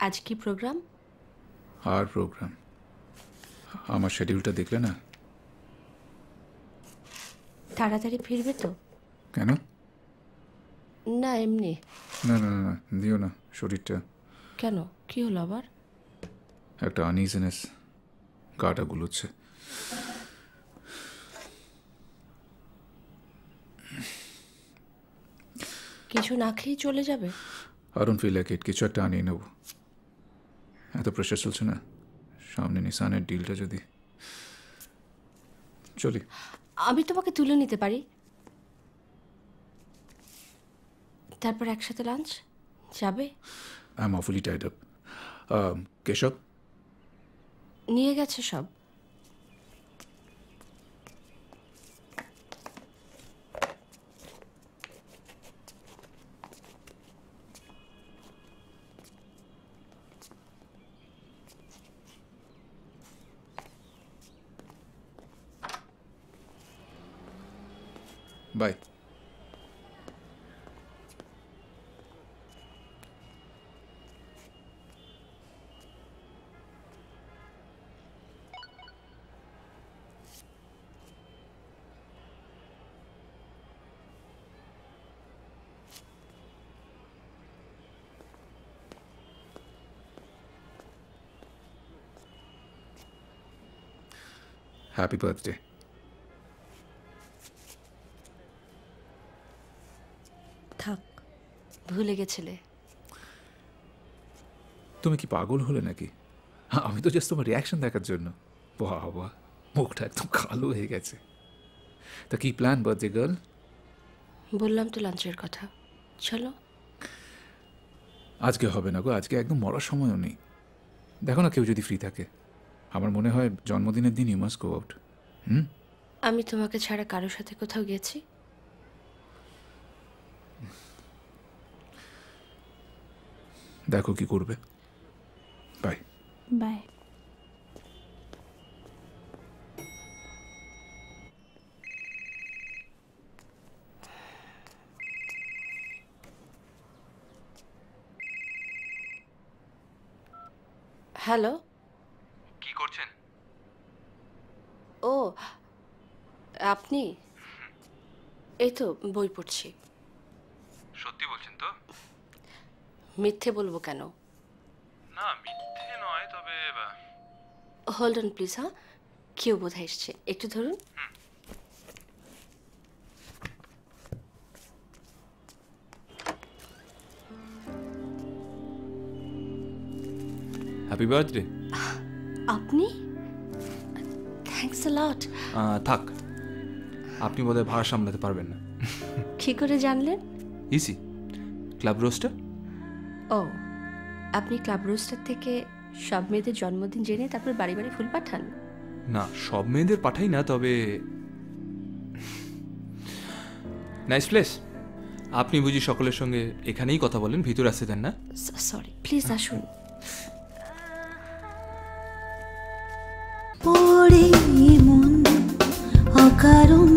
আজ কি প্রোগ্রাম? আর প্রোগ্রাম? আমার শিডিউলটা দেখলে না? তাড়াতাড়ি ফিরবে তো? কেন? না এমনি। না না না দিও না শরীরটা। কেন, কি হলো আবার? একটা আনইজিনেস, গাটা গুলোচ্ছে। কিছু না খেয়ে চলে যাবে? I don't feel like it. কিছু একটা আনিয়ে নেব। এত প্রেশার চলছে না, সামনে নিসানের ডিলটা যদি চলি। আমি তোমাকে তুলে নিতে পারি, তারপর একসাথে লাঞ্চ যাবে? I am awfully tied up. Keshab নিয়ে গেছে সব। বাই। Happy birthday. থাক, ভুলে গেছিলে। তুমি কি পাগল হলে নাকি? আমি তো জাস্ট তোমার রিয়াকশন দেখার জন্য। বাবা, মুখটা একদম কালো হয়ে গেছে। তা কি প্ল্যান বার্থডে গার্ল? বললাম তো লাঞ্চের কথা, চলো। আজকে হবে না গো, আজকে একদম মরার সময়ও নেই। দেখো না কেউ যদি ফ্রি থাকে। আমার মনে হয় জন্মদিনের দিন ইউ মাস্ট গো আউট। আমি তোমাকে ছাড়া কারোর সাথে কোথাও গেছি? দেখো কি করবে। Bye bye. হ্যালো, কি করছেন? ও আপনি? এই তো বই পড়ছি। সত্যি বলছেন তো? মিথ্যে বলবো কেন? না মিথ্যে নয়, তবে হোল্ড অন প্লিজ। হ্যাঁ, কেউ বোধহয় এসছে, একটু ধরুন। Happy birthday. আপনি? থ্যাঙ্কস আ লট। থাক, আপনি বোধহয় ভাড়া সামলাতে পারবেন না। কি করে জানলেন? EC club roaster. ও, আপনি ক্লাব রোস্টার থেকে সব মেয়েদের জন্মদিন জেনে তারপর বাড়ি বাড়ি ফুল পাঠান? না, সব মেয়েদের পাঠাই না, তবে নাইস প্লেস। আপনি বুঝি সকলের সঙ্গে এখানেই কথা বলেন, ভিতরে আসতে দেন না? সরি, প্লিজ আসুন। পড়ে মন অকারণ